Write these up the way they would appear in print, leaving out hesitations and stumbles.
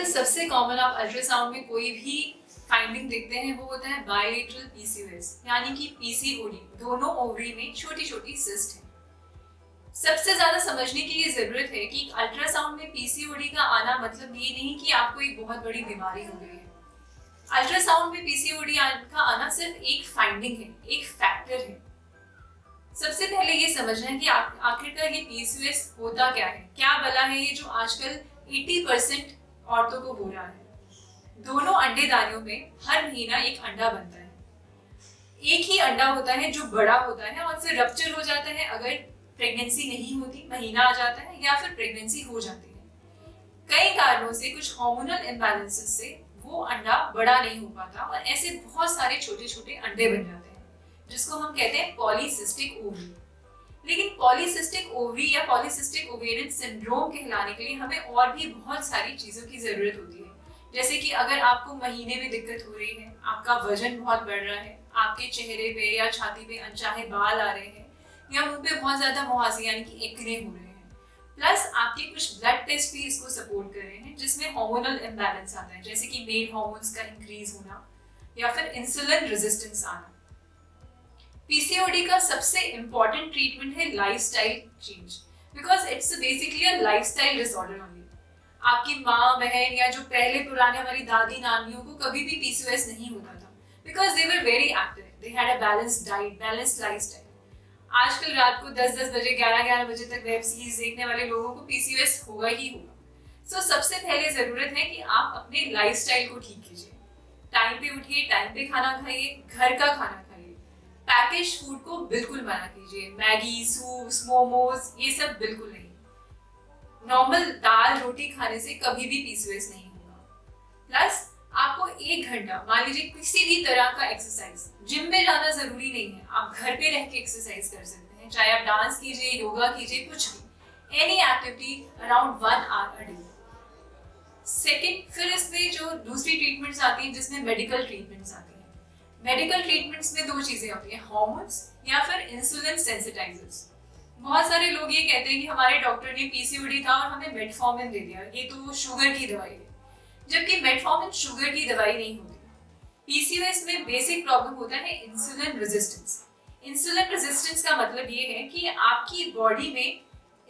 आजकल सबसे कॉमन आप अल्ट्रासाउंड में कोई भी फाइंडिंग देखते हैं वो होता है बायलेटरल पीसीओएस यानी कि पीसीओडी। दोनों ओवरी में छोटी छोटी सिस्ट है। सबसे ज्यादा समझने की ये जरूरत है कि अल्ट्रासाउंड में पीसीओडी का आना मतलब ये नहीं कि आपको एक बहुत बड़ी बीमारी हो गई है। अल्ट्रासाउंड में पीसीओडी का आना सिर्फ एक फाइंडिंग है, एक फैक्टर है। सबसे पहले ये समझना है कि आखिरकार ये पीसीओएस होता क्या है, क्या बला है ये जो आजकल 80% औरतों को हो रहा है। दोनों अंडेदानियों में हर महीना एक अंडा बनता है। एक ही अंडा होता है जो बड़ा होता है और फिर रप्चर हो जाता है अगर प्रेगनेंसी नहीं होती, महीना आ जाता है या फिर प्रेगनेंसी हो जाती है। कई कारणों से, कुछ हार्मोनल इम्बैलेंसेस से वो अंडा बड़ा नहीं हो पाता और ऐसे बहुत सारे छोटे छोटे अंडे बन जाते हैं जिसको हम कहते हैं पॉलीसिस्टिक ओवरी। लेकिन पॉलीसिस्टिक ओवरी या पॉलीसिस्टिक ओवेरियन सिंड्रोम कहलाने के लिए हमें और भी बहुत सारी चीजों की जरूरत होती है। जैसे कि अगर आपको महीने में दिक्कत हो रही है, आपका वजन बहुत बढ़ रहा है, आपके चेहरे पे या छाती पे अनचाहे बाल आ रहे हैं या मुंह पे बहुत ज्यादा मुहासे यानी कि एक्ने हो रहे हैं, प्लस आपके कुछ ब्लड टेस्ट भी इसको सपोर्ट कर रहे हैं जिसमें हार्मोनल इम्बैलेंस आता है, जैसे कि मेल हार्मोन्स का इंक्रीज होना या फिर इंसुलिन रेजिस्टेंस आना। पीसीओडी का सबसे इंपॉर्टेंट ट्रीटमेंट है lifestyle change, because it's basically a lifestyle disorder only. आपकी माँ बहन या जो पहले पुराने हमारी दादी नानियों को कभी भी पीसीओएस नहीं होता था, because they were very active, they had a balanced diet, balanced lifestyle. आजकल रात को 10-10 बजे 11-11 बजे तक वेब सीरीज देखने वाले लोगों को पीसीओएस होगा ही होगा। सो सबसे पहले जरूरत है कि आप अपने लाइफस्टाइल को ठीक कीजिए। टाइम पे उठिए, टाइम पे खाना खाइए, घर का खाना खाइए। पैकेज फूड को बिल्कुल मना कीजिए, मैगी, सूप्स, मोमोज, ये सब बिल्कुल नहीं। नॉर्मल दाल रोटी खाने से कभी भी पीसीओएस नहीं होगा। प्लस आपको 1 घंटा, मान लीजिए किसी भी तरह का एक्सरसाइज, जिम में जाना जरूरी नहीं है, आप घर पे रह के एक्सरसाइज कर सकते हैं, चाहे आप डांस कीजिए, योगा कीजिए, कुछ भी, any activity around 1 hour a day. Second, फिर इसमें जो दूसरी ट्रीटमेंट्स आती हैं जिसमें मेडिकल ट्रीटमेंट्स आती हैं। मेडिकल ट्रीटमेंट्स में 2 चीजें होती हैं, हार्मोन्स या फिर इंसुलिन सेंसिटाइजर्स। बहुत सारे लोग ये कहते हैं कि हमारे डॉक्टर ने पीसीओडी था और हमें मेटफॉर्मिन दे दिया, ये तो शुगर की दवाई है, जबकि मेटफॉर्मिन शुगर की दवाई नहीं होती। पीसीओएस में बेसिक प्रॉब्लम होता है इंसुलिन रेजिस्टेंस। इंसुलिन रेजिस्टेंस का मतलब ये है कि आपकी बॉडी में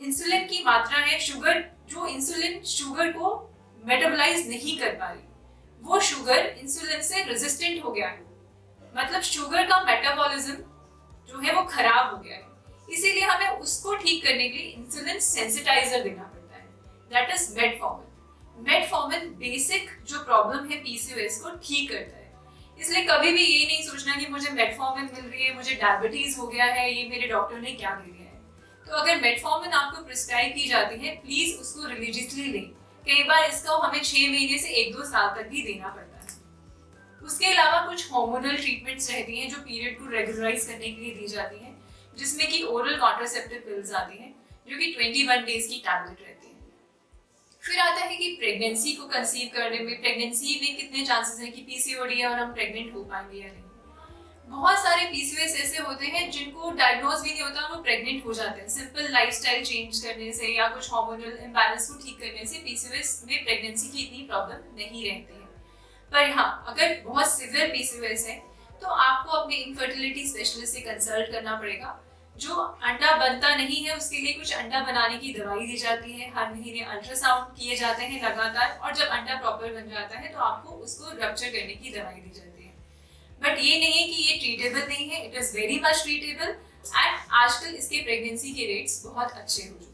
इंसुलिन की मात्रा है, शुगर, जो इंसुलिन शुगर को मेटाबोलाइज नहीं कर पा रही, वो शुगर इंसुलिन से रेजिस्टेंट हो गया है, मतलब शुगर का मेटाबॉलिज्म जो है वो खराब हो गया है। इसीलिए हमें उसको ठीक करने के लिए इंसुलिन सेंसिटाइजर देना पड़ता है, that is metformin. Metformin basic जो प्रॉब्लम है पीसीओएस को ठीक करता है। इसलिए कभी भी ये नहीं सोचना कि मुझे मेटफॉर्मिन मिल रही है, मुझे डायबिटीज हो गया है, ये मेरे डॉक्टर ने क्या दे दिया है। तो अगर मेटफॉर्मिन आपको प्रिस्क्राइब की जाती है, प्लीज उसको रिलीजियसली लें। कई बार इसका हमें 6 महीने से 1-2 साल तक भी देना पड़ता है। उसके अलावा कुछ हार्मोनल ट्रीटमेंट्स रहती हैं जो पीरियड को रेगुलराइज करने के लिए दी जाती हैं, जिसमें कि ओरल कॉन्ट्रासेप्टिव पिल्स आती हैं जो कि 21 डेज की टैबलेट रहती है। फिर आता है कि प्रेगनेंसी को कंसीव करने में, प्रेगनेंसी में कितने चांसेस हैं कि पीसीओडी है और हम प्रेग्नेंट हो पाएंगे या नहीं। बहुत सारे पीसीओएस ऐसे होते हैं जिनको डायग्नोज भी नहीं होता, वो प्रेग्नेंट हो जाते हैं सिंपल लाइफस्टाइल चेंज करने से या कुछ हार्मोनल इम्बैलेंस को ठीक करने से। पीसीओएस में प्रेगनेंसी की इतनी प्रॉब्लम नहीं रहती है। पर हाँ, अगर बहुत सिवियर पीसीओएस है तो आपको अपने इनफर्टिलिटी स्पेशलिस्ट से कंसल्ट करना पड़ेगा। जो अंडा बनता नहीं है उसके लिए कुछ अंडा बनाने की दवाई दी जाती है, हर महीने अल्ट्रासाउंड किए जाते हैं लगातार, और जब अंडा प्रॉपर बन जाता है तो आपको उसको रप्चर करने की दवाई दी जाती है। बट ये नहीं है कि ये ट्रीटेबल नहीं है, it is very much treatable. And आजकल इसके प्रेगनेंसी के रेट्स बहुत अच्छे हो चुके हैं।